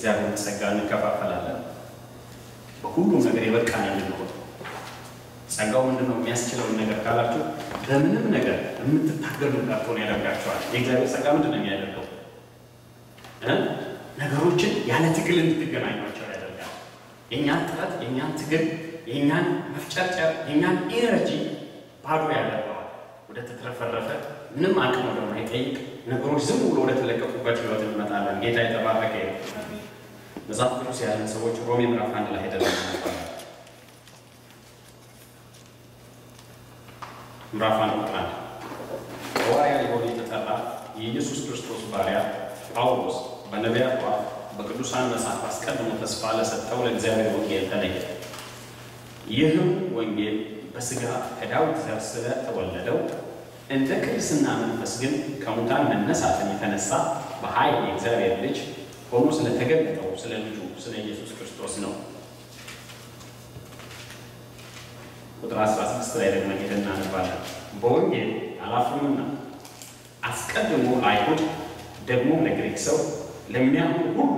የእግዚአብሔር ጸጋ እንከፋፈላለን በሁሉ ነገር የበቃን እንድንሆን ጸጋው ምንድነው የሚያስችለው ነገር ካላችሁ በምንም ነገር የምትታገሉ እንዳትሆኑ ያደርጋችኋል የእግዚአብሔር ጸጋ ምንድነው የሚያደርገው ነገሮችን ያለ ትግል እንድትገናኟቸው ያደርጋል የኛን ጥረት የኛን ትግል የኛን መፍጨርጨር የኛን ኢነርጂ ባዶ ያደርገዋል ወደ ተትረፈረፈ ምንም አቅም ወደማይጠይቅ ነገሮች ዝም ብሎ ወደ ተለቀቁበት ህይወት እንመጣለን ጌታ የተባረከ ይሁን መጽሐፍ ቅዱስ ያለን ሰዎች ሮሜ ምዕራፍ 1 ላይ ሄደን እናነባለን ምዕራፍ 1 ሐዋርያ ሊሆን የተጠራ የኢየሱስ ክርስቶስ ባሪያ ጳውሎስ በነቢያት አፍ በቅዱሳን መጽሐፍ አስቀድሞ ተስፋ ለሰጠው ለእግዚአብሔር ወንጌል ተለየ ይህም ወንጌል በሥጋ ከዳዊት ዘር ስለተወለደው እንደ ቅድስና መንፈስ ግን ከሙታን መነሳትን የተነሳ በኃይል የእግዚአብሔር ልጅ ሆኖ ስለተገለጠው ስለ ልጁ ስለ ኢየሱስ ክርስቶስ ነው ቁጥር 16 ላይ ደግሞ ሄደን እናነባለን በወንጌል አላፍርምና አስቀድሞ ለአይሁድ ደግሞ ለግሪክ ሰው ለሚያምኑ ሁሉ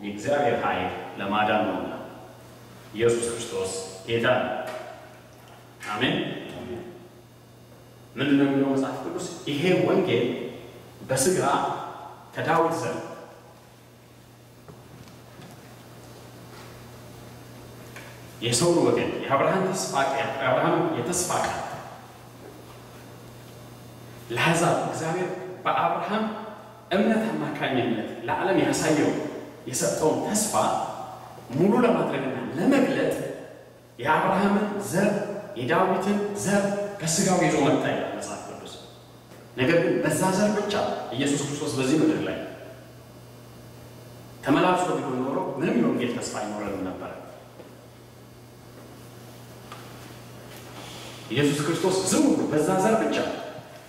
የእግዚአብሔር ኃይል ለማዳን ነውና ኢየሱስ ክርስቶስ ጌታ ነው አሜን ምንድን ነው የሚለው መጽሐፍ ቅዱስ ይሄ ወንጌል በሥጋ ከዳዊት ዘር የሰው ወገን የአብርሃም የተስፋ ቃል ለአሕዛብ እግዚአብሔር በአብርሃም እምነት አማካኝነት ለዓለም ያሳየው የሰጠውን ተስፋ ሙሉ ለማድረግና ለመግለጥ የአብርሃምን ዘር የዳዊትን ዘር በሥጋው ይዞ መጣ ይላል መጽሐፍ ቅዱስ ነገር ግን በዛ ዘር ብቻ ኢየሱስ ክርስቶስ በዚህ ምድር ላይ ተመላልሶ ቢሆን ኖሮ ምንም የወንጌል ተስፋ አይኖረንም ነበር ኢየሱስ ክርስቶስ ዝም ብሎ በዛ ዘር ብቻ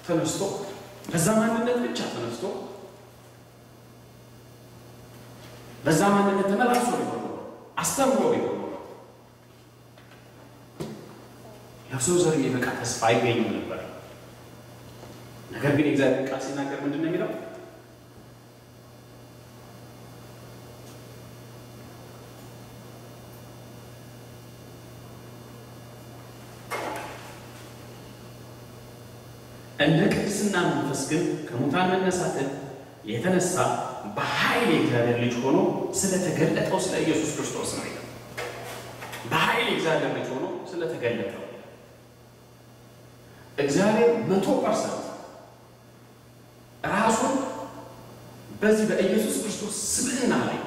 ተነስቶ በዛ ማንነት ብቻ ተነስቶ በዛ ማንነት ተመላልሶ ቢሆን ኖሮ አስተምሮ ቢሆን ኖሮ ለሰው ዘር የሚበቃ ተስፋ አይገኝም ነበር ነገር ግን እግዚአብሔር ቃል ሲናገር ምንድን ነው የሚለው እንደ ቅድስና መንፈስ ግን ከሙታን መነሳትን የተነሳ በኃይል የእግዚአብሔር ልጅ ሆኖ ስለተገለጠው ስለ ኢየሱስ ክርስቶስ ነው ይላል በኃይል የእግዚአብሔር ልጅ ሆኖ ስለተገለጠው እግዚአብሔር 100% ራሱን በዚህ በኢየሱስ ክርስቶስ ስብዕና ላይ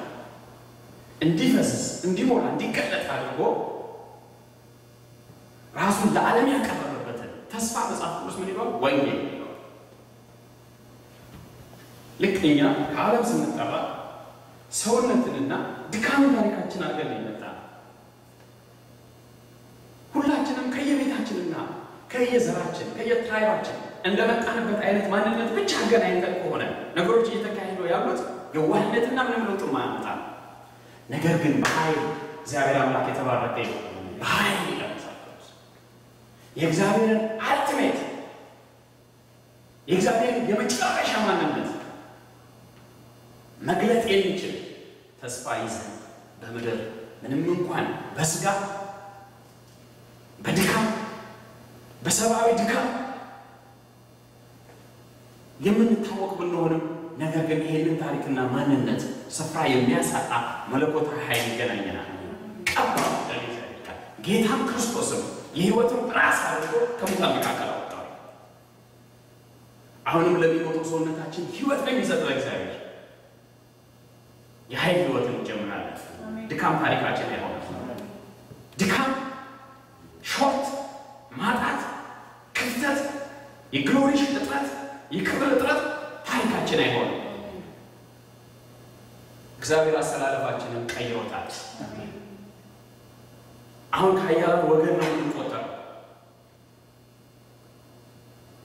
እንዲፈስስ እንዲሞላ እንዲገለጥ አድርጎ ራሱን ለዓለም ያቀረበበትን ተስፋ መጽሐፍ ቅዱስ ምን ይባል ወንጌል ነው ልክ እኛ ከዓለም ስንጠራ ሰውነትንና ድካም ታሪካችን አድርገን ይመጣ ሁላችንም ከየቤታችንና ከየዘራችን ከየትራይባችን እንደመጣንበት አይነት ማንነት ብቻ አገናኝተን ከሆነ ነገሮች እየተካሄዱ ያሉት የዋህነትና ምንም ለውጥ ማያመጣ ነገር ግን በኃይል እግዚአብሔር አምላክ የተባረከ ይሁን በኃይል ይላልሳለስ የእግዚአብሔርን አልቲሜት የእግዚአብሔርን የመጨረሻ ማንነት መግለጥ የሚችል ተስፋ ይዘን በምድር ምንም እንኳን በሥጋ በድካም በሰብአዊ ድካም የምንታወቅ ብንሆንም ነገር ግን ይሄንን ታሪክና ማንነት ስፍራ የሚያሳጣ መለኮታዊ ኃይል ይገናኘናል ቀባ ጌታ ክርስቶስም የሕይወትን ራስ አድርጎ ከሙታን መካከል አወጣው አሁንም ለሚሞተው ሰውነታችን ሕይወት ለሚሰጠው እግዚአብሔር የኃይል ሕይወትን እንጀምራለን ድካም ታሪካችን አይሆንም ድካም ሾርት ማጣት ክፍተት የግሎሪ እጥረት የክብር እጥረት ታሪካችን አይሆንም እግዚአብሔር አስተላለፋችንን ቀይሮታል አሁን ከኃያላን ወገን ነው የምንቆጠረው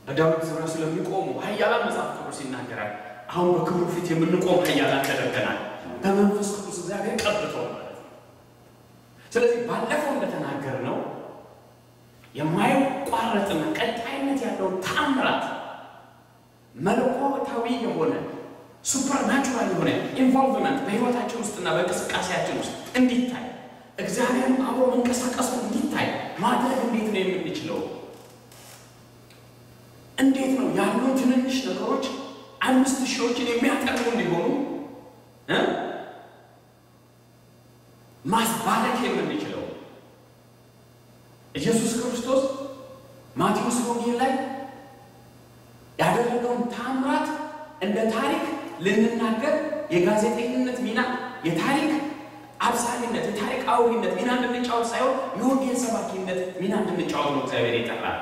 በዳዊት ዘመን ስለሚቆሙ ኃያላን መጽሐፍ ቅዱስ ይናገራል አሁን በክብሩ ፊት የምንቆም ኃያላን ተደርገናል በመንፈስ ቅዱስ እግዚአብሔር ቀብቶናል ማለት ነው ስለዚህ ባለፈው እንደተናገርነው የማይቋረጥና ቀጣይነት ያለው ተአምራት መለኮታዊ የሆነ ሱፐርናቹራል የሆነ ኢንቮልቭመንት በህይወታችን ውስጥና በእንቅስቃሴያችን ውስጥ እንዲታይ እግዚአብሔር አብሮ መንቀሳቀሱ እንዲታይ ማድረግ እንዴት ነው የምንችለው? እንዴት ነው ያሉ ትንንሽ ነገሮች 5000ዎችን የሚያጠርሙ እንዲሆኑ ማስባረክ የምንችለው? ኢየሱስ ክርስቶስ ማቴዎስ ወንጌል ላይ ያደረገውን ታምራት እንደ ታሪክ ልንናገር የጋዜጠኝነት ሚና የታሪክ አብሳሪነት የታሪክ አውሪነት ሚና እንድንጫወት ሳይሆን የወንጌል ሰባኪነት ሚና እንድንጫወት ነው እግዚአብሔር የጠራን።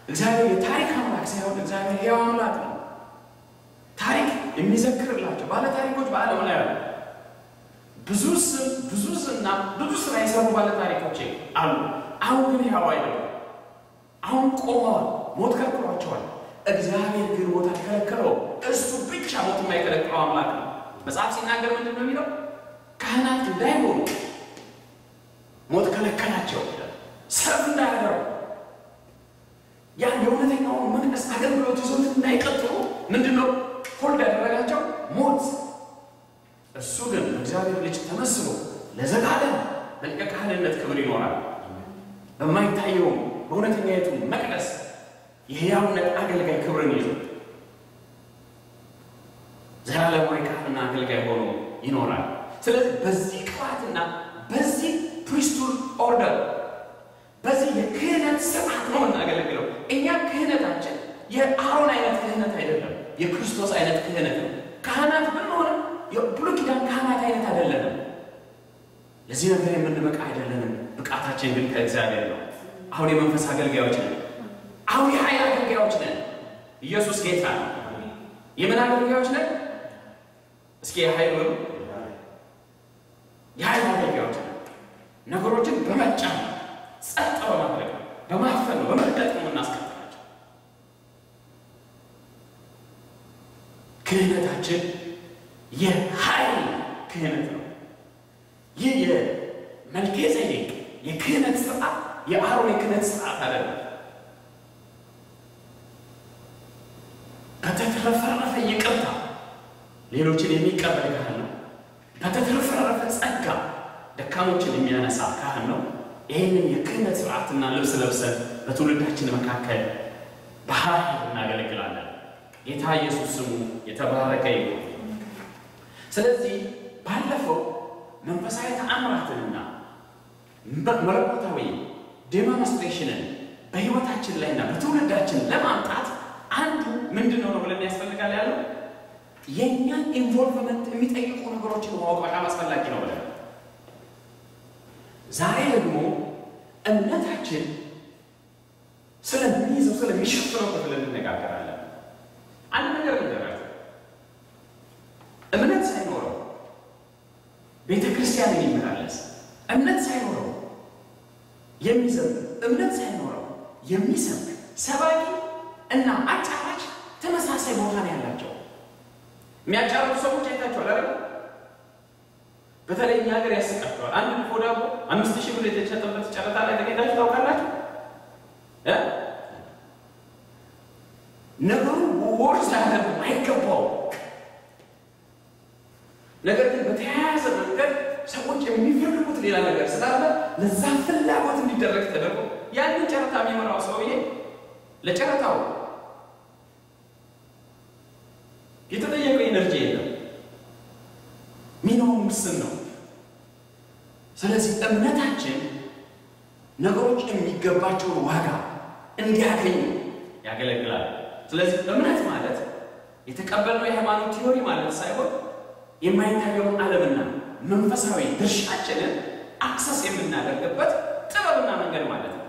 እግዚአብሔር የታሪክ አምላክ ሳይሆን እግዚአብሔር ሕያው አምላክ ነው። ታሪክ የሚዘክርላቸው ባለ ታሪኮች በዓለም ላይ አሉ። ብዙ ዝና ብዙ ስራ የሰሩ ባለ ታሪኮች አሉ። አሁን ግን ሕያው አይደሉም። አሁን ቆመዋል። ሞት ከልክሏቸዋል። እግዚአብሔር ግን ሞት አልከለከለው። እሱ ብቻ ሞት የማይከለክለው አምላክ ነው። መጽሐፍ ሲናገር ምንድን ነው የሚለው? ካህናት እንዳይሆኑ ሞት ከለከላቸው። ሰልፍ እንዳያደርጉ ያን የእውነተኛውን መቅደስ አገልግሎት ይዞት እንዳይቀጥሉ ምንድነው ሆልድ ያደረጋቸው? ሞት። እሱ ግን እግዚአብሔር ልጅ ተመስሎ ለዘላለም በሊቀ ካህንነት ክብር ይኖራል። በማይታየው በእውነተኛይቱ መቅደስ የሕያውነት አገልጋይ ክብርን ይዞ ዘላለማዊ ካህንና አገልጋይ ሆኖ ይኖራል። ስለዚህ በዚህ ቅባትና በዚህ ፕሪስቱድ ኦርደር በዚህ የክህነት ስርዓት ነው እናገለግለው። እኛ ክህነታችን የአሮን አይነት ክህነት አይደለም፣ የክርስቶስ አይነት ክህነት ነው። ካህናት ብንሆንም የብሉይ ኪዳን ካህናት አይነት አይደለንም። ለዚህ ነገር የምንበቃ አይደለንም። ብቃታችን ግን ከእግዚአብሔር ነው። አሁን የመንፈስ አገልጋዮች ነን። አሁን የኃይል አገልጋዮች ነን። ኢየሱስ ጌታ ነው። የምን አገልጋዮች ነን? እስኪ የኃይል ወሩ የኃይል አገልጋዮች ነን። ነገሮችን በመጫን ጸጥ በማድረግ በማፈን በመርገጥ ነው እናስቀጥላቸው። ክህነታችን የኃይል ክህነት ነው። ይህ የመልከጼዴቅ የክህነት ስርዓት የአሮን የክህነት ስርዓት አይደለም። በተትረፈረፈ ይቅርታ ሌሎችን የሚቀበል ካህን ነው። በተትረፈረፈ ጸጋ ደካሞችን የሚያነሳ ካህን ነው። ይህንን የክህነት ስርዓትና ልብስ ለብሰን በትውልዳችን መካከል በኃይል እናገለግላለን። ጌታ ኢየሱስ ስሙ የተባረከ ይሁን። ስለዚህ ባለፈው መንፈሳዊ ተአምራትንና መለኮታዊ ዴሞንስትሬሽንን በህይወታችን ላይና በትውልዳችን ለማምጣት አንዱ ምንድነው ነው ብለን ያስፈልጋል ያለው የኛን ኢንቮልቭመንት የሚጠይቁ ነገሮችን ማወቅ በጣም አስፈላጊ ነው ብለን ዛሬ ደግሞ እምነታችን ስለሚይዘው ስለሚሸፍነው ብለን እንነጋገራለን። አንድ ነገር እንደራችሁ እምነት ሳይኖረው ቤተክርስቲያንን ይመላለስ፣ እምነት ሳይኖረው የሚዘምር፣ እምነት ሳይኖረው የሚሰብክ ሰባኪ እና አጫራች ተመሳሳይ ቦታ ነው ያላቸው። የሚያጫርቱ ሰዎች አይታችኋል አይደል? በተለይ እኛ ሀገር ያስቃቸዋል። አንድ ድፎ ዳቦ 5000 ብር የተሸጠበት ጨረታ ላይ ተገኝታችሁ ታውቃላችሁ? ነገሩ ወርስ አይደለም አይገባው። ነገር ግን በተያያዘ መንገድ ሰዎች የሚፈልጉት ሌላ ነገር ስላለ ለዛ ፍላጎት እንዲደረግ ተደርጎ ያንን ጨረታ የሚመራው ሰውዬ ለጨረታው የተጠየቀው ኢነርጂ የለም፣ ሚናው ውስን ነው። ስለዚህ እምነታችን ነገሮች የሚገባቸውን ዋጋ እንዲያገኙ ያገለግላል። ስለዚህ እምነት ማለት የተቀበልነው የሃይማኖት ቲዮሪ ማለት ሳይሆን የማይታየውን ዓለምና መንፈሳዊ ድርሻችንን አክሰስ የምናደርግበት ጥበብና መንገድ ማለት ነው።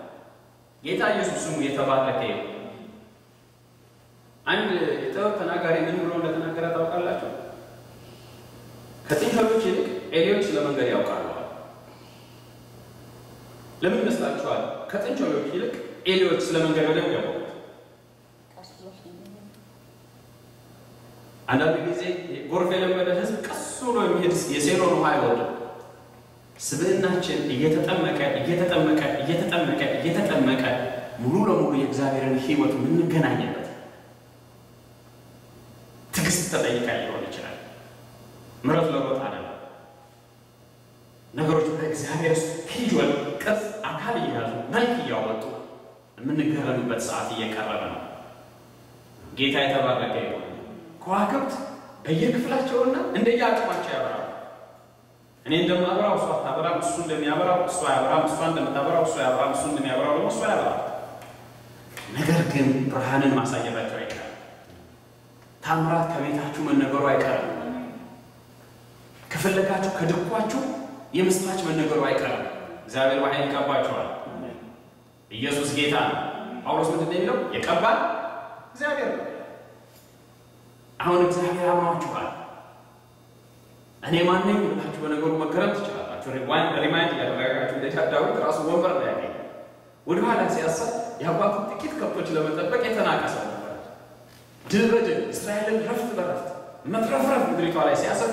ጌታ ኢየሱስ ስሙ የተባረከ ይሁን። አንድ የጥበብ ተናጋሪ ምን ብሎ እንደተናገረ ታውቃላችሁ? ከጥንታዊዎች ይልቅ ኤሊዮች ስለመንገድ ያውቃሉ። ለምን መስላችኋል? ከጥንታዊዎች ይልቅ ኤሊዮች ስለመንገድ በደንብ ያውቃሉ። አንዳንድ ጊዜ ጎርፍ የለመደ ህዝብ ቀስ ብሎ የሚሄድ የሴሎን ውሃ አይወድም። ስብዕናችን እየተጠመቀ ሙሉ ለሙሉ የእግዚአብሔርን ህይወት የምንገናኝበት ትዕግስት ተጠይቃ ሊሆን ይችላል። የምንገረምበት ሰዓት እየቀረበ ነው። ጌታ የተባረከ ይሁን። ከዋክብት በየክፍላቸውና እንደየአቅማቸው ያበራሉ። እኔ እንደማበራው እሷ ታበራም፣ እሱ እንደሚያበራው እሷ ያበራም፣ እሷ እንደምታበራው እሱ ያበራም፣ እሱ እንደሚያበራው ደግሞ እሷ ያበራም። ነገር ግን ብርሃንን ማሳየታቸው አይቀርም። ታምራት ከቤታችሁ መነገሩ አይቀርም። ከፈለጋችሁ ከድኳችሁ የምስራች መነገሩ አይቀርም። እግዚአብሔር በኃይል ይቀባቸዋል። ኢየሱስ ጌታ ነው። ጳውሎስ ምንድን ነው የሚለው? የቀባን እግዚአብሔር ነው። አሁን እግዚአብሔር አምኗችኋል። እኔ ማን ነኝ ብላችሁ በነገሩ መገረም ትችላላችሁ። ሪማይንድ ያደረጋችሁ ዳዊት ራሱ ወንበር ላይ ያገኘ ወደኋላ ሲያስብ የአባቱ ጥቂት ከብቶች ለመጠበቅ የተናቀሰ ነበር። ድል በድል እስራኤልን ረፍት በረፍት መትረፍረፍ ምድሪቷ ላይ ሲያሰብ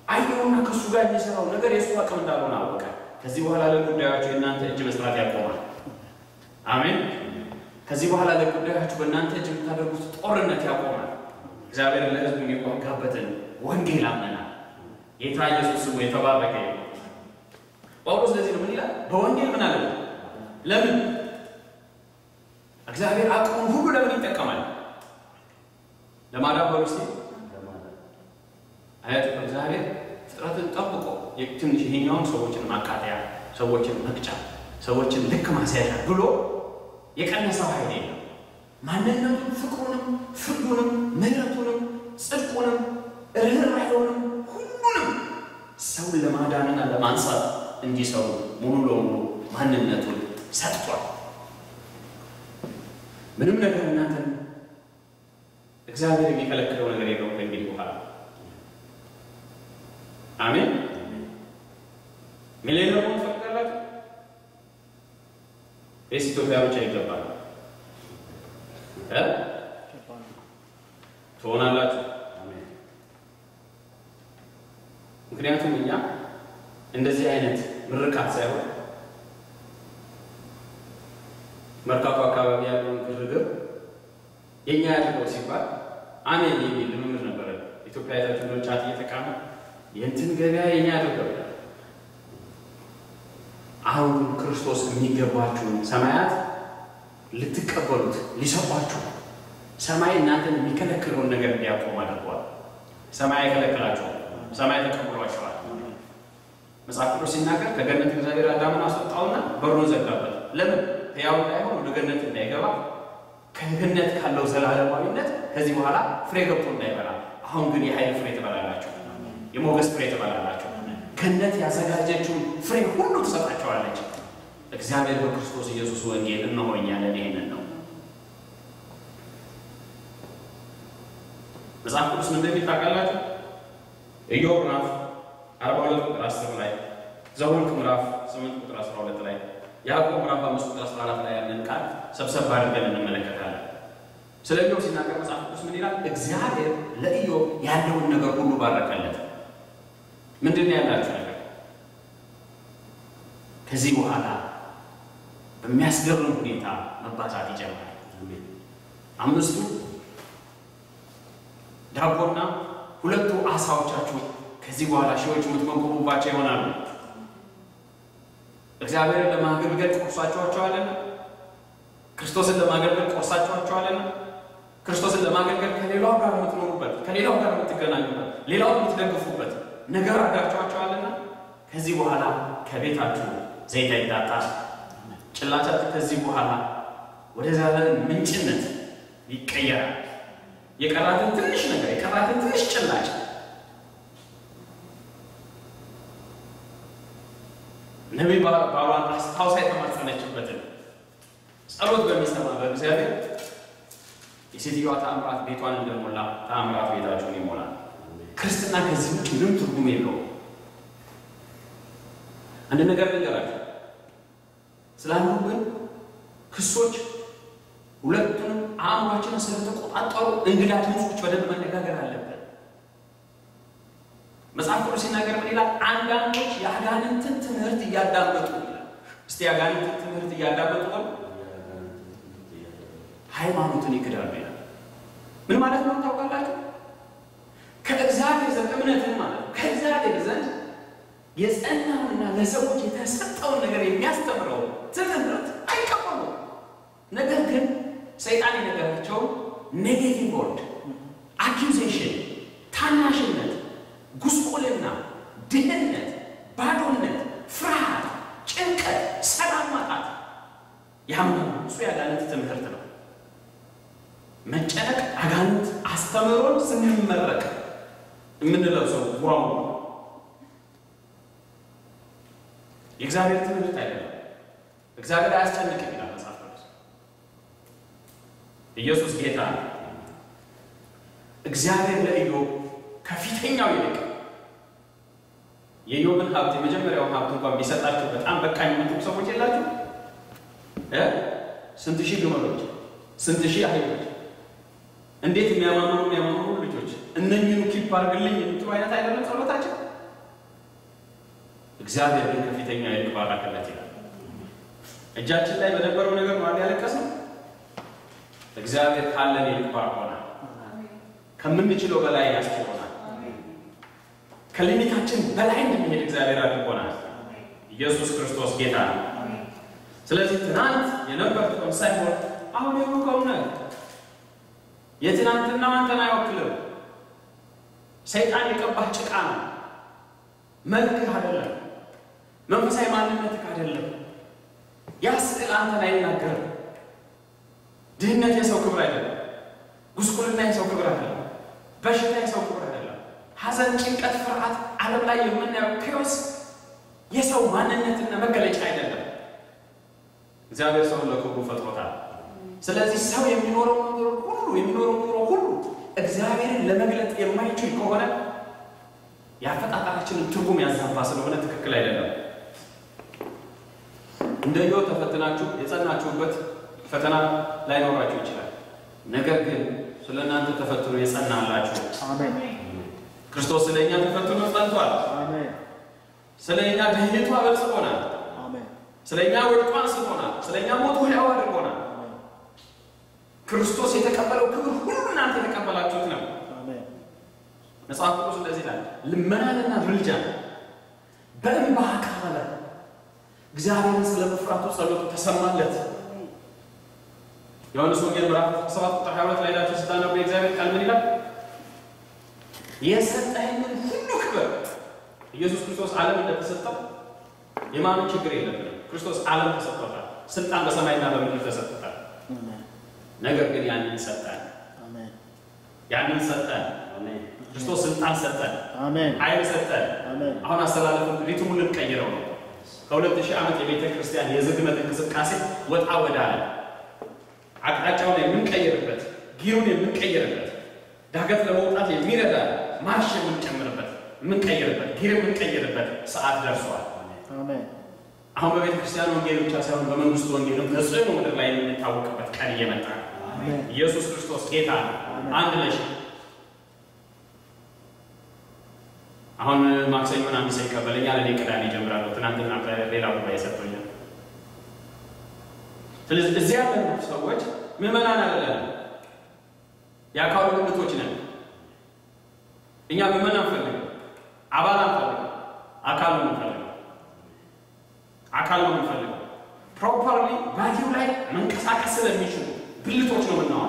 አየውና ከእሱ ጋር የሚሰራው ነገር የእሱ አቅም እንዳልሆነ አወቀ። ከዚህ በኋላ ለጉዳያችሁ የእናንተ እጅ መስራት ያቆማል። አሜን። ከዚህ በኋላ ለጉዳያችሁ በእናንተ እጅ የምታደርጉት ጦርነት ያቆማል። እግዚአብሔር ለሕዝቡ የሚዋጋበትን ወንጌል አመናል። ጌታ ኢየሱስ ስሙ የተባረከ ይሁን። ጳውሎስ ለዚህ ነው ምን ይላል? በወንጌል ምን አለ? ለምን እግዚአብሔር አቅሙን ሁሉ ለምን ይጠቀማል? ለማዳን በውስጥ አያት እግዚአብሔር ፍጥረትን ጠብቆ የትንሽ ይሄኛውን ሰዎችን ማቃጠያ፣ ሰዎችን መቅጫ፣ ሰዎችን ልክ ማስያዣ ብሎ የቀነሰው ኃይል የለም። ማንነቱን፣ ፍቅሩንም፣ ፍርዱንም፣ ምሕረቱንም፣ ጽድቁንም፣ ርኅራኄውንም ሁሉንም ሰውን ለማዳንና ለማንሳት እንዲሰሩ ሙሉ ለሙሉ ማንነቱን ሰጥቷል። ምንም ነገር እናንተን እግዚአብሔር የሚከለክለው ነገር የለውም ከእንግዲህ በኋላ። አሜን። ሚሊዮነር መሆን ትፈልጋላችሁ? ወይስ ኢትዮጵያ ብቻ ይገባል? ትሆናላችሁ? አሜን። ምክንያቱም እኛ እንደዚህ አይነት ምርቃት ሳይሆን መርካቶ አካባቢ ያለውን ግርግር የኛ ያለው ሲባል አሜን የሚል ልምምድ ነበረ። ኢትዮጵያ አይታችሁ ነው ጫት እየተቃመ የእንትን ገበያ የኛ ያለው። አሁን ክርስቶስ የሚገባችሁን ሰማያት ልትቀበሉት ሊሰጧችሁ ሰማይ እናንተን የሚከለክለውን ነገር እንዲያቆም አድርጓል። ሰማይ አይከለክላችሁም። ሰማይ ተቀብሏችኋል። መጽሐፍ ቅዱስ ሲናገር ከገነት እግዚአብሔር አዳምን አስወጣውና በሩን ዘጋበት። ለምን? ሕያው እንዳይሆን ወደ ገነት እንዳይገባ፣ ከገነት ካለው ዘላለማዊነት ከዚህ በኋላ ፍሬ ገብቶ እንዳይበላ። አሁን ግን የኃይል ፍሬ ትበላላችሁ፣ የሞገስ ፍሬ ትበላላችሁ። ገነት ያዘጋጀችውን ፍሬ ሁሉ ትሰጣቸዋለች። እግዚአብሔር በክርስቶስ ኢየሱስ ወንጌል እንሆኛለን። ይሄንን ነው መጽሐፍ ቅዱስ ምን እንደሚታወቃላችሁ? ኢዮብ ምዕራፍ 42 ቁጥር 10 ላይ፣ ዘኍልቍ ምዕራፍ 8 ቁጥር 12 ላይ፣ ያዕቆብ ምዕራፍ 5 ቁጥር 14 ላይ ያለን ቃል ሰብሰብ አድርገን እንመለከታለን። ስለ ኢዮብ ሲናገር መጽሐፍ ቅዱስ ምን ይላል? እግዚአብሔር ለኢዮብ ያለውን ነገር ሁሉ ባረከለት። ምንድን ነው ያላችሁ ነገር? ከዚህ በኋላ በሚያስገርም ሁኔታ መባዛት ይጀምራል። አምስቱ ዳቦና 2 ዓሣዎቻችሁ ከዚህ በኋላ ሺዎች የምትመግቡባቸው ይሆናሉ። እግዚአብሔርን ለማገልገል ቆርሳችኋቸዋልና፣ ክርስቶስን ለማገልገል ቆርሳችኋቸዋልና፣ ክርስቶስን ለማገልገል ከሌላው ጋር የምትኖሩበት፣ ከሌላው ጋር የምትገናኙበት፣ ሌላውን የምትደግፉበት ነገር አድርጋችኋቸዋልና ከዚህ በኋላ ከቤታችሁ ዘይት አይታጣም። ጭላጫችሁ ከዚህ በኋላ ወደ ዘላለም ምንጭነት ይቀየራል። የቀራትን ትንሽ ነገር፣ የቀራትን ትንሽ ጭላጭ ነቢይ ባሏን አስታውሳ የተማጸነችበትን ጸሎት በሚሰማ በእግዚአብሔር የሴትዮዋ ተአምራት ቤቷን እንደሞላ ተአምራት ቤታችሁን ይሞላል። ክርስትና ከዚህ ውጭ ምንም ትርጉም የለውም። አንድ ነገር ልንገራችሁ። ስላሉብን ክሶች ሁለቱንም አእምሯችንን ስለተቆጣጠሩ እንግዳ ድምፆች በደንብ መነጋገር አለብን። መጽሐፍ ቅዱስ ሲናገር ምን ይላል? አንዳንዶች የአጋንንትን ትምህርት እያዳመጡ ይላል። እስቲ የአጋንንትን ትምህርት እያዳመጡ ነው ሃይማኖትን ይክዳሉ ይላል። ምን ማለት ነው ታውቃላችሁ? ከእግዚአብሔር ዘንድ እምነትን ማለት ከእግዚአብሔር ዘንድ የጸናውንና ለሰዎች የተሰጠውን ነገር የሚያስተምረው ትምህርት አይቀበሉም። ኔጌቲቭ ወርድ አኪዩዜሽን ታናሽነት ጉስቁልና ድህነት ባዶነት ፍርሃት ጭንቀት ሰላም ማጣት ያምኑ እሱ ያጋንንት ትምህርት ነው መጨነቅ አጋንንት አስተምሮን ስንመረቅ የምንለብሰው ዋው የእግዚአብሔር ትምህርት አይደለም እግዚአብሔር አያስጨንቅም ይላል መጽሐፍ ቅዱስ ኢየሱስ ጌታ ነው እግዚአብሔር ለኢዮብ ከፊተኛው ይልቅ የኢዮብን ሀብት የመጀመሪያው ሀብት እንኳን ቢሰጣቸው በጣም በቃኝ የምትሉ ሰዎች የላችሁ ስንት ሺህ ግመሎች ስንት ሺህ አህዮች እንዴት የሚያማምሩ ልጆች እነኚህን ኪፕ አድርግልኝ የምትሉ አይነት አይደለም ጸሎታችን እግዚአብሔር ግን ከፊተኛው ይልቅ ባረከለት ይላል እጃችን ላይ በነበረው ነገር ነው ያለቀስነው እግዚአብሔር ካለን ይልቅ ባርኮናል ከምንችለው በላይ ያስችሎናል ከሊሚታችን በላይ እንደሚሄድ እግዚአብሔር አድርጎናል ኢየሱስ ክርስቶስ ጌታ ነው ስለዚህ ትናንት የነበርከውን ሳይሆን አሁን የሆንከውን ነገር የትናንትናው አንተን አይወክልም ሰይጣን የቀባህ ጭቃ ነው መልክህ አይደለም መንፈሳዊ ማንነትህ አይደለም ያስጥል አንተን አይናገርም ድህነት የሰው ክብር አይደለም ጉስቁልና የሰው ክብር አይደለም በሽታ የሰው ክብር አይደለም ሐዘን ጭንቀት ፍርሃት ዓለም ላይ የምናየው ኪዮስ የሰው ማንነትና መገለጫ አይደለም እግዚአብሔር ሰውን ለክብሩ ፈጥሮታል ስለዚህ ሰው የሚኖረው ኑሮ ሁሉ እግዚአብሔርን ለመግለጥ የማይችል ከሆነ ያፈጣጣራችንን ትርጉም ያዛባ ስለሆነ ትክክል አይደለም እንደዮ ተፈትናችሁ የጸናችሁበት ፈተና ላይኖራችሁ ይችላል ነገር ግን ስለናንተ ተፈትኖ የጸናላችሁ አሜን ክርስቶስ ስለኛ ተፈትኖ ጸንቷል አሜን ስለኛ ደህይቱ አበልጽጎናል አሜን ስለኛ ወድቆ አንስቶናል ስለኛ ሞቱ ሕያው አድርጎናል አሜን ክርስቶስ የተቀበለው ክብር ሁሉ እናንተ የተቀበላችሁት ነው አሜን መጽሐፍ ቅዱስ እንደዚህ ይላል ልመናንና ምልጃን በእንባ ካለ እግዚአብሔርን ስለመፍራቱ ጸሎቱ ተሰማለት ዮሐንስ ወንጌል ምዕራፍ 7 ቁጥር 22 ላይ ዳችሁ ስታነቡ የእግዚአብሔር ቃል ምን ይላል የሰጠህንን ሁሉ ክብር ኢየሱስ ክርስቶስ ዓለም እንደተሰጠው የማመን ችግር የለብንም ክርስቶስ ዓለም ተሰጥቶታል ስልጣን በሰማይና በምድር ተሰጥቶታል ነገር ግን ያንን ሰጠን አሜን ያንን ሰጠን አሜን ክርስቶስ ስልጣን ሰጠን አሜን ኃይል ሰጠን አሜን አሁን አስተላለፈው ሪቱን ልንቀይረው ነው ከ2000 ዓመት የቤተ ክርስቲያን የዝግመት እንቅስቃሴ ወጣ ወዳለ አቅጣጫውን የምንቀይርበት ጊሩን የምንቀይርበት ዳገት ለመውጣት የሚረዳ ማርሽ የምንጨምርበት የምንቀይርበት ጊር የምንቀይርበት ሰዓት ደርሷል አሜን አሁን በቤተ ክርስቲያን ወንጌል ብቻ ሳይሆን በመንግስቱ ወንጌልም ተጽዕኖ ምድር ላይ የምንታወቅበት ቀን እየመጣ አሜን ኢየሱስ ክርስቶስ ጌታ ነው አንድ ለሽ አሁን ማክሰኞን አንድ ሰው ይቀበለኛል እኔ ቅዳሜ ጀምራለሁ ትናንትና ሌላ ጉባኤ ሰጥቶኛል ስለዚህ እዚያ ያሉ ሰዎች ምዕመናን አይደለም ያካሉ ልምቶች ነን እኛ ምዕመናን ፈልገን አባላን ፈልገን አካል ነው ፈልገን ፕሮፐርሊ ባዲው ላይ መንቀሳቀስ ስለሚችሉ ብልቶች ነው ምናው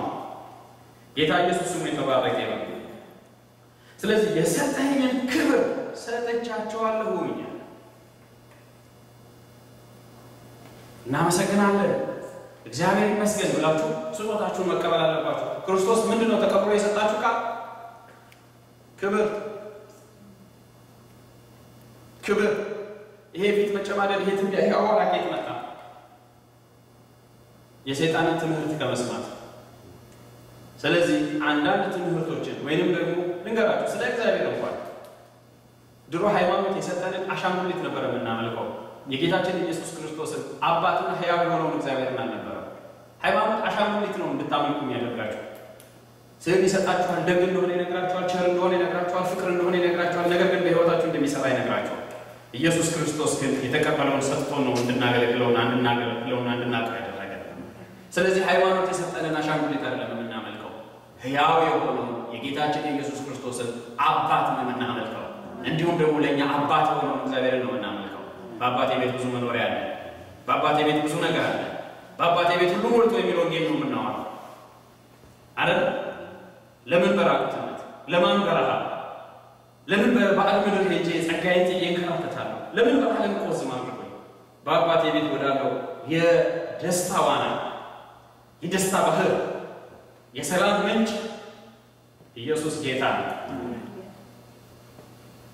ጌታ ኢየሱስ ስሙ የተባረከ ይሁን ስለዚህ የሰጠኝን ክብር ሰጠቻቸዋለሁ እናመሰግናለን እግዚአብሔር ይመስገን ብላችሁ ስጦታችሁን መቀበል አለባችሁ ክርስቶስ ምንድነው ተቀብሎ የሰጣችሁ ቃል ክብር ይሄ ፊት መጨማደድ ይሄ ትንቢያ ይሄ አዋራቂት መጣ የሰይጣንን ትምህርት ከመስማት ስለዚህ አንዳንድ ትምህርቶችን ወይንም ደግሞ ልንገራችሁ ስለ እግዚአብሔር እንኳን ድሮ ሃይማኖት የሰጠንን አሻንጉሊት ነበር የምናመልከው የጌታችን ኢየሱስ ክርስቶስን አባትና ሕያው የሆነውን እግዚአብሔርን አልነበረም ሃይማኖት አሻንጉሊት ነው እንድታመልኩ የሚያደርጋችሁ ስለዚህ ይሰጣችኋል ደግ እንደሆነ ይነግራችኋል ቸር እንደሆነ ይነግራችኋል ፍቅር እንደሆነ ይነግራችኋል ነገር ግን በሕይወታችሁ እንደሚሰራ ይነግራችኋል ኢየሱስ ክርስቶስ ግን የተቀበለውን ሰጥቶን ነው እንድናገለግለውና እንድናቀር ያደረገን ስለዚህ ሃይማኖት የሰጠንን አሻንጉሊት አይደለም የምናመልከው ሕያው የሆነው የጌታችን የኢየሱስ ክርስቶስን አባት ነው የምናመልከው እንዲሁም ደግሞ ለኛ አባት የሆነው እግዚአብሔርን ነው የምናመልከው በአባቴ ቤት ብዙ መኖሪያ አለ በአባቴ ቤት ብዙ ነገር አለ በአባቴ ቤት ሁሉ ሞልቶ የሚለው ወንጌል ነው የምናወራው አይደል ለምን በራቁትነት ለማን በረሃ ለምን በበዓል ምድር ሄጄ ጸጋዬን ጥዬ እንከራተታለሁ ለምን በዓልን ቆዝማለሁ በአባቴ ቤት ወዳለው የደስታ ዋና የደስታ ባህር የሰላም ምንጭ ኢየሱስ ጌታ ነው።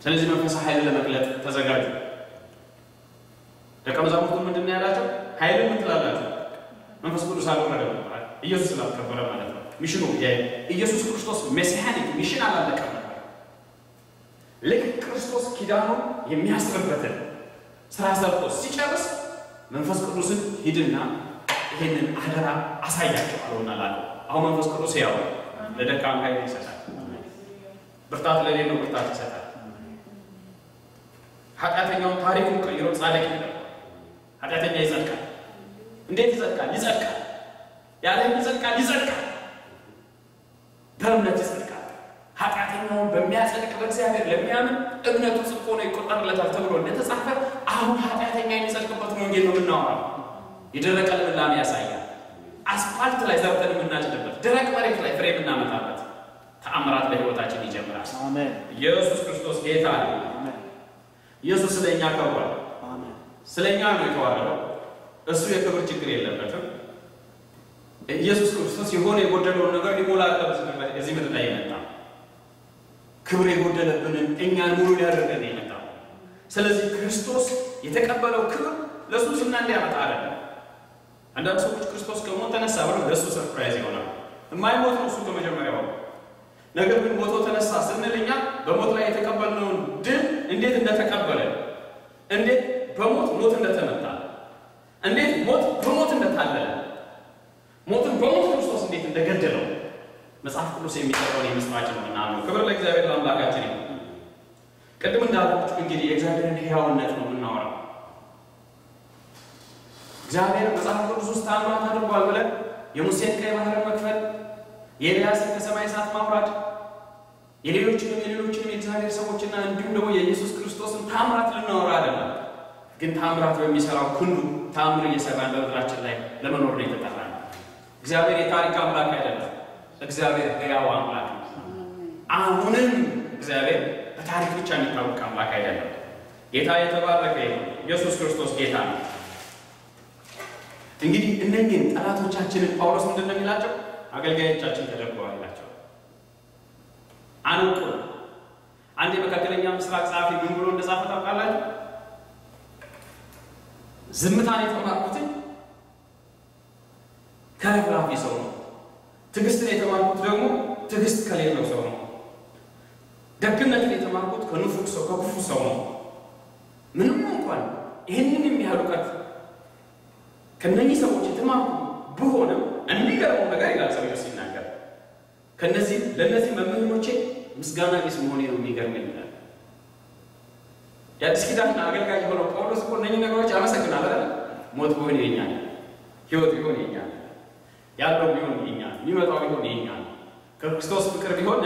ስለዚህ መንፈሳዊ ኃይል ለመግለጥ ተዘጋጁ። ደቀ መዛሙርቱ ምንድነው ያላቸው? ኃይል ምን ትላላችሁ? መንፈስ ቅዱስ አልወረደም ነበር። ኢየሱስ ስላልከበረ ማለት ነው። ሚሽኑ ኢየሱስ ክርስቶስ ሜሲያኒክ ሚሽን አላለቀም ነበር። ልክ ክርስቶስ ኪዳኑን የሚያስርበትን ስራ ሰርቶ ሲጨርስ መንፈስ ቅዱስን ሂድና ይሄንን አደራ አሳያቸው አለውና ላለው። አሁን መንፈስ ቅዱስ ያው ለደካማ ኃይል ይሰጣል። ብርታት ለሌለው ብርታት ይሰጣል። ኃጢአተኛውን ታሪኩን ቀይሮ ጻድቅ ይሆናል። ኃጢአተኛ ይጸድቃል። እንዴት ይጸድቃል? ይጸድቃል። ያለ ይጸድቃል። ይጸድቃል። በእምነት ይጸድቃል። ኃጢአተኛውን በሚያጸድቅ በእግዚአብሔር ለሚያምን እምነቱ ጽድቅ ሆኖ ይቆጠርለታል ተብሎ እንደተጻፈ አሁን ኃጢአተኛ የሚጸድቅበት ወንጌል ነው የምናወራው። የደረቀ ልምላሜ ያሳያል። አስፋልት ላይ ዘርተን የምናጭድበት፣ ደረቅ መሬት ላይ ፍሬ የምናመጣበት ተአምራት በሕይወታችን ይጀምራል። አሜን። ኢየሱስ ክርስቶስ ጌታ ነው። አሜን። ኢየሱስ ስለኛ ከብሯል። አሜን። ስለኛ ነው የተዋረደው። እሱ የክብር ችግር የለበትም። ኢየሱስ ክርስቶስ የሆነ የጎደለውን ነገር ሊሞላ እዚህ ምድር ላይ የመጣ ክብር የጎደለብንን እኛን ሙሉ ሊያደርገን የመጣ። ስለዚህ ክርስቶስ የተቀበለው ክብር ለሱ ዝና እንዲያመጣ አይደለም። አንዳንድ ሰዎች ክርስቶስ ከሞት ተነሳ ብለው ለሱ ሰርፕራይዝ ይሆናል። የማይሞት ነው እሱ ከመጀመሪያው። ነገር ግን ሞቶ ተነሳ ስንል እኛ በሞት ላይ የተቀበልነውን ድል እንዴት እንደተቀበለ፣ እንዴት በሞት ሞት እንደተመታ፣ እንዴት ሞት በሞት እንደታለለ፣ ሞትን በሞት ክርስቶስ እንዴት እንደገደለው መጽሐፍ ቅዱስ የሚጠራውን የምስራች ነው ምናምን። ክብር ለእግዚአብሔር ለአምላካችን ይሁን። ቅድም እንዳልኩት እንግዲህ የእግዚአብሔርን ሕያውነት ነው የምናወራው። እግዚአብሔር መጽሐፍ ቅዱስ ውስጥ ተአምራት አድርጓል ብለን የሙሴን ቀይ ባህር መክፈል፣ የኤልያስን ከሰማይ እሳት ማውረድ፣ የሌሎችንም የእግዚአብሔር ሰዎችና እንዲሁም ደግሞ የኢየሱስ ክርስቶስን ተአምራት ልናወራ አይደለም። ግን ተአምራት በሚሰራው ክንዱ ተአምር እየሰራን በምድራችን ላይ ለመኖር ነው የተጠራን። እግዚአብሔር የታሪክ አምላክ አይደለም። እግዚአብሔር ሕያው አምላክ ነው። አሁንም እግዚአብሔር በታሪክ ብቻ የሚታወቅ አምላክ አይደለም። ጌታ የተባረከ ይሁን። ኢየሱስ ክርስቶስ ጌታ ነው። እንግዲህ እነኚህን ጠላቶቻችንን ጳውሎስ ምንድን ነው የሚላቸው? አገልጋዮቻችን ተደርገዋል ይላቸው። አንቁ። አንድ የመካከለኛ ምስራቅ ጸሐፊ ምን ብሎ እንደጻፈ ታውቃላችሁ? ዝምታን የተማርኩትን ከረፍራፊ ሰው ነው። ትዕግስትን የተማርኩት ደግሞ ትዕግስት ከሌለው ሰው ነው። ደግነትን የተማርኩት ከንፉግ ሰው ከክፉ ሰው ነው። ምንም እንኳን ይህንን የሚያህል እውቀት ከነኚህ ሰዎች የተማርኩ ብሆንም የሚገርመው ነገር ይላል ሰውየው ሲናገር፣ ለእነዚህ መምህሮቼ ምስጋና ቢስ መሆኔ ነው የሚገርመኝ ይላል። የአዲስ ኪዳን አገልጋይ የሆነው ጳውሎስ እኮ እነኚህ ነገሮች ያመሰግናል አይደል? ሞት ቢሆን የኛል፣ ሕይወት ቢሆን የኛል፣ ያለው ቢሆን የኛል፣ የሚመጣው ቢሆን የኛል፣ ከክርስቶስ ፍቅር ቢሆን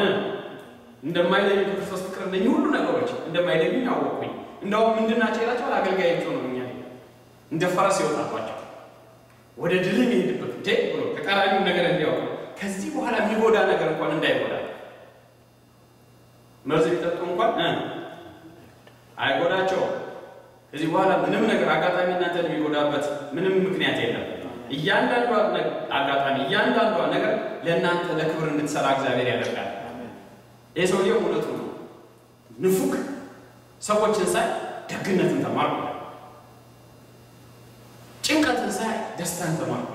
እንደማይለኝ ከክርስቶስ ፍቅር እነኚህ ሁሉ ነገሮች እንደማይለኝ አወቅኩኝ። እንደውም ምንድናቸው ይላቸዋል? አገልጋዮች ነው እኛ እንደ ፈረስ ይወጣባቸው ወደ ድል የሚሄድበት እንዴ ብሎ ተቃራኒው ነገር እንዲያውቅ ከዚህ በኋላ የሚጎዳ ነገር እንኳን እንዳይጎዳ መርዝ ቢጠጡ እንኳን አይጎዳቸው። ከዚህ በኋላ ምንም ነገር አጋጣሚ እናንተን የሚጎዳበት ምንም ምክንያት የለም። እያንዳንዷ አጋጣሚ እያንዳንዷ ነገር ለእናንተ ለክብር እንድትሰራ እግዚአብሔር ያደርጋል። ይህ ሰውዬው እውነቱ ነው። ንፉግ ሰዎችን ሳይ ደግነትን ተማርኩ፣ ጭንቀትን ሳይ ደስታን ተማርኩ።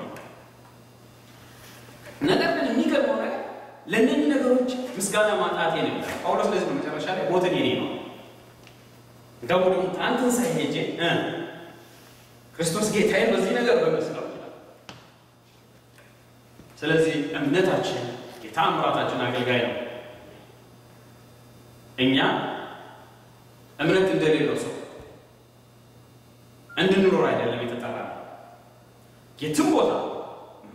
ነገር ግን የሚገርመው ነገር ለእነዚህ ነገሮች ምስጋና ማጣቴ ነበር። ጳውሎስ ለዚህ በመጨረሻ ላይ ሞትን የኔ ነው እንደውም ደግሞ አንተን ሳይ ሄጄ ክርስቶስ ጌታዬን በዚህ ነገር በመስለው ይላል። ስለዚህ እምነታችን የተአምራታችን አገልጋይ ነው። እኛ እምነት እንደሌለው ሰው እንድንኖር አይደለም የተጠራነው። የትም ቦታ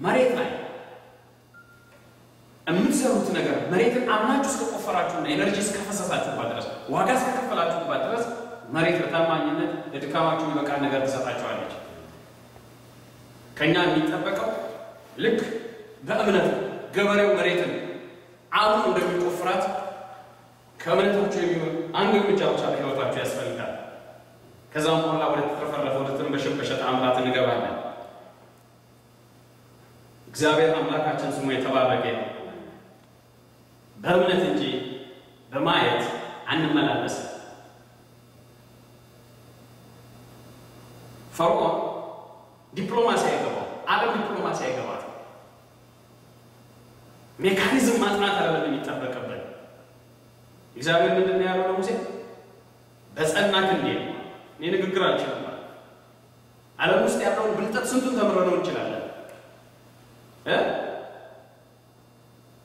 መሬት ላይ የምትሰሩት ነገር መሬትን አምናችሁ እስከቆፈራችሁና ኤነርጂ እስከፈሰሳችሁባት ድረስ ዋጋ እስከከፈላችሁባት ድረስ መሬት በታማኝነት ለድካማችሁ የሚበቃ ነገር ትሰጣችኋለች። ከኛ የሚጠበቀው ልክ በእምነት ገበሬው መሬትን አሁን እንደሚቆፍራት ከእምነታችሁ የሚሆን አንድ እርምጃ ብቻ ለሕይወታችሁ ያስፈልጋል። ከዛም በኋላ ወደ ተፈረፈ ወደ ተንበሸበሸ ተአምራት እንገባለን። እግዚአብሔር አምላካችን ስሙ የተባረከ ነው። በእምነት እንጂ በማየት አንመላለስም። ፈርዖን ዲፕሎማሲ አይገባው፣ ዓለም ዲፕሎማሲ አይገባት። ሜካኒዝም ማጥናት አይደለም የሚጠበቅበት። እግዚአብሔር ምንድን ነው ያለው ለሙሴ? በጸና ክንዴ እኔ ንግግር አልችልም ማለት ዓለም ውስጥ ያለውን ብልጠት ስንቱን ተምረነው እንችላለን።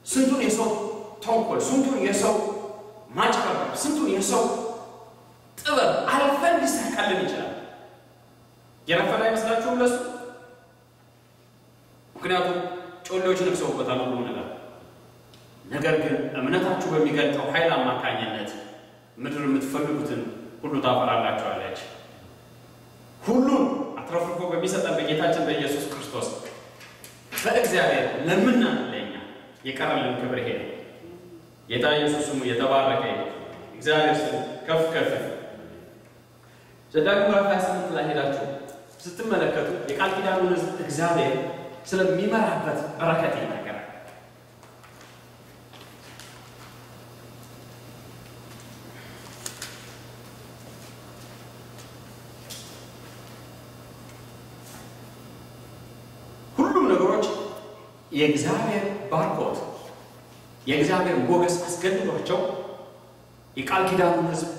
ስንቱን የሰው ተንኮል፣ ስንቱን የሰው ማጭበርበር፣ ስንቱን የሰው ጥበብ አልፈን ሊሳካልን ይችላል። የረፈደ አይመስላችሁም ለሱ? ምክንያቱም ጮሌዎች ነግሰውበታል ሁሉ ነገር ግን እምነታችሁ በሚገልጠው ኃይል አማካኝነት ምድር የምትፈልጉትን ሁሉ ታፈራላችኋለች። ሁሉን አትረፍርፎ በሚሰጠን በጌታችን በኢየሱስ ክርስቶስ በእግዚአብሔር ለምናምንለኛ የቀረልን ክብር ይሄ ነው። ጌታ ኢየሱስ ስሙ የተባረከ ይሁን። እግዚአብሔር ስም ከፍ ከፍ። ዘዳግም ምዕራፍ 28 ላይ ሄዳችሁ ስትመለከቱ የቃል ኪዳኑን ሕዝብ እግዚአብሔር ስለሚመራበት በረከት ይናገራል። ሁሉም ነገሮች የእግዚአብሔር ባርኮት የእግዚአብሔር ሞገስ አስገድዷቸው የቃል ኪዳኑን ሕዝብ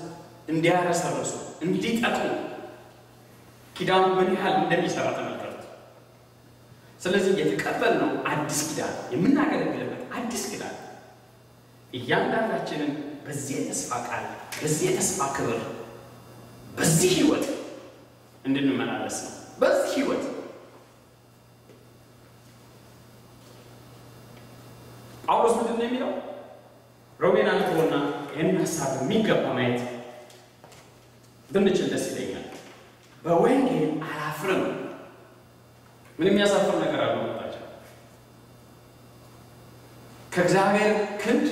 እንዲያረሰርሱ እንዲጠቅሙ ኪዳኑ ምን ያህል እንደሚሰራ ተመልከቱት። ስለዚህ የተቀበልነው አዲስ ኪዳን የምናገለግልበት አዲስ ኪዳን እያንዳንዳችንን በዚህ የተስፋ ቃል በዚህ የተስፋ ክብር በዚህ ህይወት እንድንመላለስ ነው። በዚህ ህይወት ጳውሎስ ምንድን ነው የሚለው? ሮሜን አንብቦና ይህን ሀሳብ የሚገባ ማየት ብንችል ደስ ይለኛል። በወንጌል አላፍርም። ምንም የሚያሳፍር ነገር አለው ወጣቸው ከእግዚአብሔር ክንድ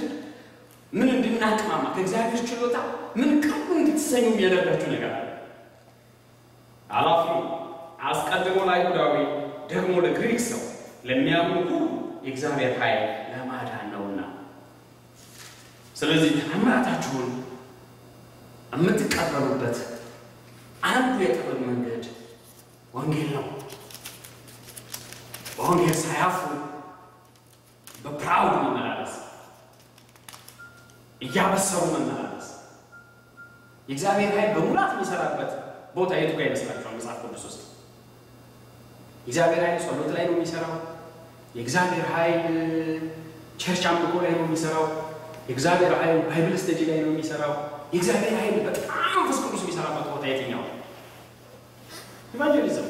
ምን እንድናቅማማ ከእግዚአብሔር ችሎታ ምን ቀኑ እንድትሰኙ የሚያደርጋችሁ ነገር አለ። አላፍርም። አስቀድሞ ለአይሁዳዊ ደግሞ ለግሪክ ሰው ለሚያምኑ ሁሉ የእግዚአብሔር ኃይል ለማዳን ነውና። ስለዚህ ተአምራታችሁን የምትቀበሉበት አንዱ የጥበብ መንገድ ወንጌል ነው። በወንጌል ሳያፍሩ በፕራውድ መመላለስ፣ እያበሰሩ መመላለስ። የእግዚአብሔር ኃይል በሙላት የሚሰራበት ቦታ የቱ ጋር ይመስላችኋል? መጽሐፍ ቅዱስ ውስጥ የእግዚአብሔር ኃይል ጸሎት ላይ ነው የሚሰራው። የእግዚአብሔር ኃይል ቸርች አምልኮ ላይ ነው የሚሰራው። የእግዚአብሔር ኃይል ባይብል ስተዲ ላይ ነው የሚሰራው። የእግዚአብሔር ኃይል በጣም መንፈስ ቅዱስ የሚሰራበት ቦታ የትኛው? ኢቫንጀሊዝም፣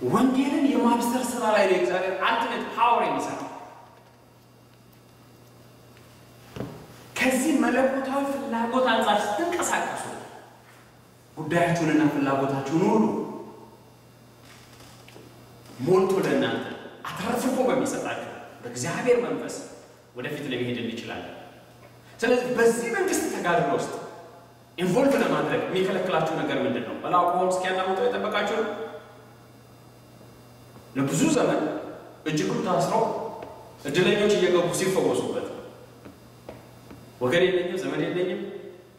ወንጌልን የማብሰር ስራ ላይ ነው የእግዚአብሔር አልቲሜት ፓወር የሚሰራው። ከዚህ መለኮታዊ ፍላጎት አንጻር ስትንቀሳቀሱ ጉዳያችሁንና ፍላጎታችሁን ሁሉ ሞልቶ ለእናንተ አትረፍርፎ በሚሰጣችሁ በእግዚአብሔር መንፈስ ወደፊት ለመሄድ እንችላለን። ስለዚህ በዚህ መንግስት ተጋድሎ ውስጥ ኢንቮልቭ ለማድረግ የሚከለክላችሁ ነገር ምንድን ነው? በላቆም እስኪያናውጠው የጠበቃችሁ ነው። ለብዙ ዘመን እጅጉ ታስረው እድለኞች እየገቡ ሲፈወሱበት ወገን የለኝም ዘመድ የለኝም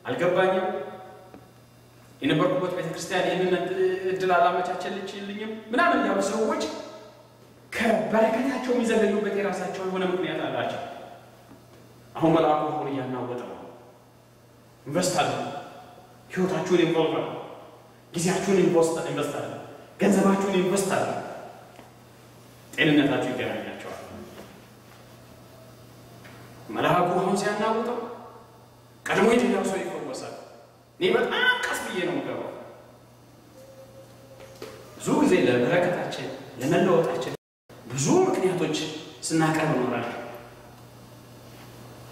አልገባኝም የነበርኩበት ቤተክርስቲያን ይህንን እድል አላመቻቸልኝም ምናምን ያሉ ሰዎች ከበረከታቸው የሚዘገዩበት የራሳቸው የሆነ ምክንያት አላቸው። አሁን መልአኩ ሆኖ እያናወጠ ነው። ኢንቨስት አድርጉ፣ ህይወታችሁን ኢንቮልቭ አድርጉ፣ ጊዜያችሁን ኢንቨስት አድርጉ፣ ገንዘባችሁን ኢንቨስት አድርጉ። ጤንነታችሁ ይገናኛቸዋል። መልአኩ አሁን ሲያናውጠው ቀድሞ የትኛው ሰው ይፈወሳል? እኔ በጣም ቀስ ብዬ ነው የምገባው። ብዙ ጊዜ ለበረከታችን ለመለወጣችን ብዙ ምክንያቶች ስናቀርብ እንኖራለን።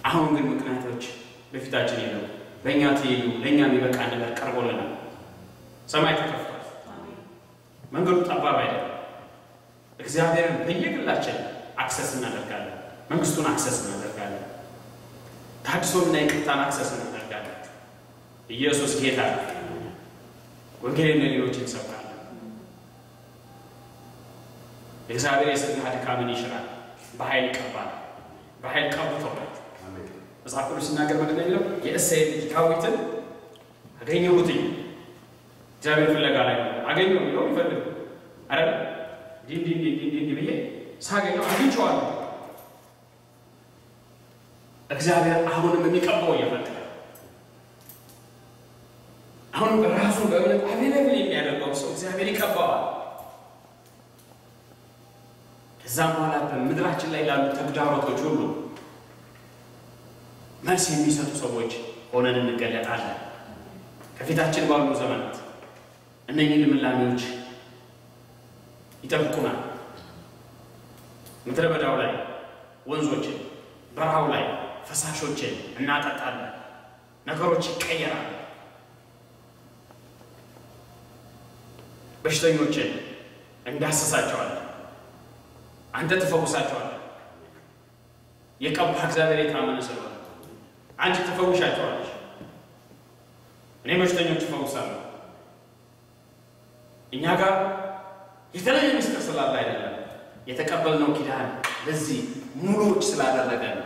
አሁን ግን ምክንያቶች በፊታችን የለም። በእኛ ትይዩ ለእኛ የሚበቃ ነገር ቀርቦልናል። ሰማይ ተከፍቷል። መንገዱ ጠባብ አይደለም። እግዚአብሔርን በየግላችን አክሰስ እናደርጋለን። መንግስቱን አክሰስ እናደርጋለን። ታድሶና ይቅርታን አክሰስ እናደርጋለን። ኢየሱስ ጌታ ነው። ወንጌልን ለሌሎች እንሰብካለን። እግዚአብሔር የሥጋ ድካምን ይሽራል፣ በኃይል ይቀባል። በኃይል ቀብቶታል። መጽሐፍ ቅዱስ ሲናገር ምንድን ነው የሚለው? የእሴይ ልጅ ዳዊትን አገኘሁትኝ እግዚአብሔር ፍለጋ ላይ አገኘው የሚለው ይፈልግ አይደል? ዲንዲንዲንዲንዲ ብዬ ሳገኘው አግኝቼዋለሁ። እግዚአብሔር አሁንም የሚቀባው እየፈለገ አሁንም ራሱን በእምነት አቬለብል የሚያደርገው ሰው እግዚአብሔር ይቀባዋል። ከዛም በኋላ በምድራችን ላይ ላሉ ተግዳሮቶች ሁሉ መልስ የሚሰጡ ሰዎች ሆነን እንገለጣለን። ከፊታችን ባሉ ዘመናት እነኚህ ልምላሜዎች ይጠብቁናል። ምድረ በዳው ላይ ወንዞችን፣ በረሃው ላይ ፈሳሾችን እናጠጣለን። ነገሮች ይቀየራሉ። በሽተኞችን እንዳስሳቸዋለን። አንተ ትፈውሳቸዋለህ። የቀባህ እግዚአብሔር የታመነ ስለሆነ አንቺ ትፈውሻቸዋለሽ። እኔ በሽተኞች እፈውሳለሁ። እኛ ጋር የተለየ ምስጢር ስላለ አይደለም፣ የተቀበልነው ኪዳን ለዚህ ሙሉዎች ስላደረገ ነው።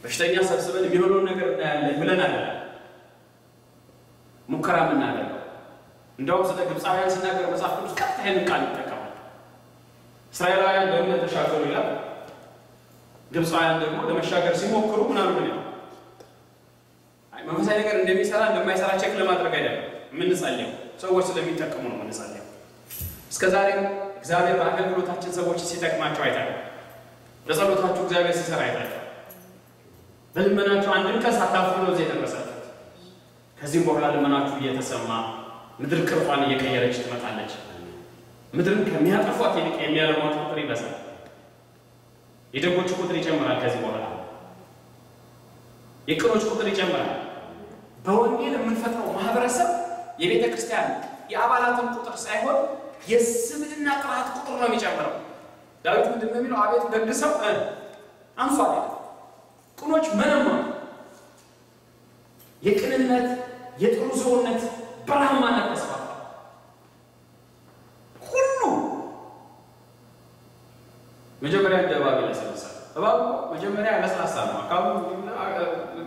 በሽተኛ ሰብስበን የሚሆነውን ነገር እናያለን ብለን አይደለም ሙከራ የምናደርገው። እንደውም ስለ ግብፃውያን ሲናገር መጽሐፍ ቅዱስ ቀጥታ ይህንን ቃል ይጠቀማል። እስራኤላውያን በእምነት ተሻገሩ ይላል። ግብፃውያን ደግሞ ለመሻገር ሲሞክሩ ምናሉ ምን ያው መንፈሳዊ ነገር እንደሚሰራ እንደማይሰራ ቼክ ለማድረግ አይደለም የምንጸልየው፣ ሰዎች ስለሚጠቀሙ ነው የምንጸልየው። እስከዛሬም እግዚአብሔር በአገልግሎታችን ሰዎች ሲጠቅማቸው አይታችሁ፣ ለጸሎታችሁ እግዚአብሔር ሲሰራ አይታችሁ፣ በልመናችሁ አንድም ቀን ሳታፍሩ ነው እዚህ የደረሳችሁት። ከዚህም በኋላ ልመናችሁ እየተሰማ ምድር ቅርጿን እየቀየረች ትመጣለች። ምድርን ከሚያጠፏት ይልቅ የሚያለሟት ቁጥር ይበዛል። የደጎቹ ቁጥር ይጨምራል። ከዚህ በኋላ የቅኖች ቁጥር ይጨምራል። በወንጌል የምንፈጥረው ማህበረሰብ የቤተ ክርስቲያን የአባላትን ቁጥር ሳይሆን የስምና ጥራት ቁጥር ነው የሚጨምረው። ዳዊት ምንድን ነው የሚለው? አቤቱ ደግ ሰው አንሷል፣ ቅኖች መነማ። የቅንነት የጥሩ ሰውነት በረሃማነት ተስፋፋ። ሁሉ መጀመሪያ እንደ እባብ ይለሰልሳል። እባብ መጀመሪያ ለስላሳ ነው፣ አካሉ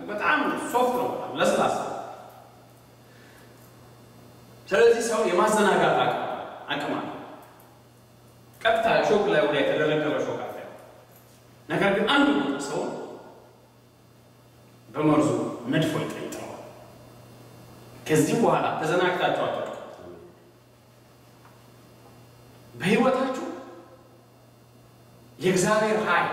በጣም ሶፍት ነው፣ ለስላሳ። ስለዚህ ሰው የማዘናጋት አቅም አለ። ቀጥታ ሾክ ላይ ወደ የተደረገበ ሾክ አለ። ነገር ግን አንዱ ሰው በመርዙ ነድፎ ይጠይቀዋል። ከዚህ በኋላ ተዘናግታችሁ አትወጡ። በህይወታችሁ የእግዚአብሔር ኃይል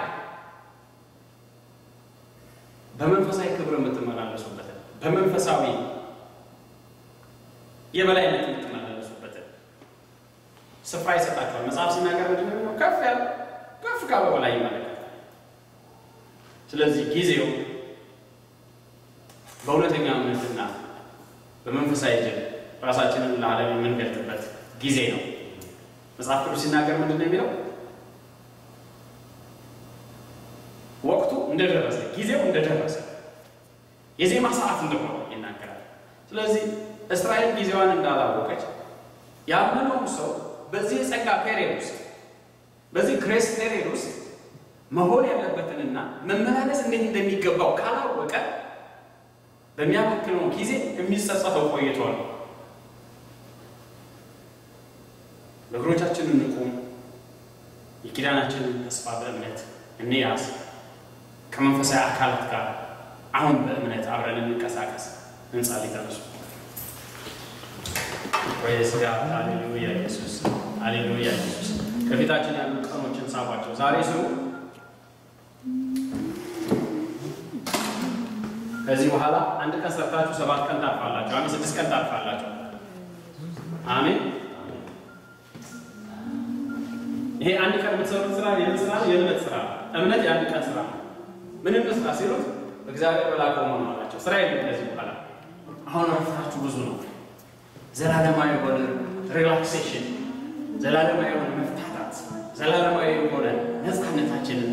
በመንፈሳዊ ክብር የምትመላለሱበት፣ በመንፈሳዊ የበላይነት የምትመላለሱበት ስፍራ ይሰጣችኋል። መጽሐፍ ሲናገር ምንድን ነው? ከፍ ያለ ከፍ ካለ በላይ ይመለከታል። ስለዚህ ጊዜው በእውነተኛ እምነትና በመንፈሳዊ ጅል ራሳችንን ለዓለም የምንገልጥበት ጊዜ ነው። መጽሐፍ ቅዱስ ሲናገር ምንድን ነው የሚለው? ወቅቱ እንደደረሰ፣ ጊዜው እንደደረሰ፣ የዜማ ሰዓት እንደሆነ ይናገራል። ስለዚህ እስራኤል ጊዜዋን እንዳላወቀች ያመነው ሰው በዚህ የጸጋ ፔሪየድ ውስጥ፣ በዚህ ግሬስ ፔሪየድ ውስጥ መሆን ያለበትንና መመላለስ እንዴት እንደሚገባው ካላወቀ በሚያባክነው ጊዜ የሚጸጸተው ቆይቶ ነው። በእግሮቻችን እንቁም፣ የኪዳናችንን ተስፋ በእምነት እንያዝ። ከመንፈሳዊ አካላት ጋር አሁን በእምነት አብረን እንንቀሳቀስ። እንጸልይ። ተነሱ። ወይስ ያ ሃሌሉያ ኢየሱስ፣ ሃሌሉያ ኢየሱስ። ከፊታችን ያሉ ቀኖችን ሳባቸው። ዛሬ ስሩ። ከዚህ በኋላ አንድ ቀን ሰርታችሁ 7 ቀን ታርፋላችሁ። 6 ቀን ታርፋላችሁ። አሜን። ይሄ አንድ ቀን የምትሰሩት ስራ የእምነት ስራ፣ እምነት የአንድ ቀን ስራ ነው። ምንም ስራ ሲሉት እግዚአብሔር በላከው ነው አላቸው። ስራ የለም ከዚህ በኋላ። አሁን ረፍታችሁ ብዙ ነው። ዘላለማዊ የሆነ ሪላክሴሽን፣ ዘላለማዊ የሆነ መፍታታት፣ ዘላለማዊ የሆነ ነፃነታችንን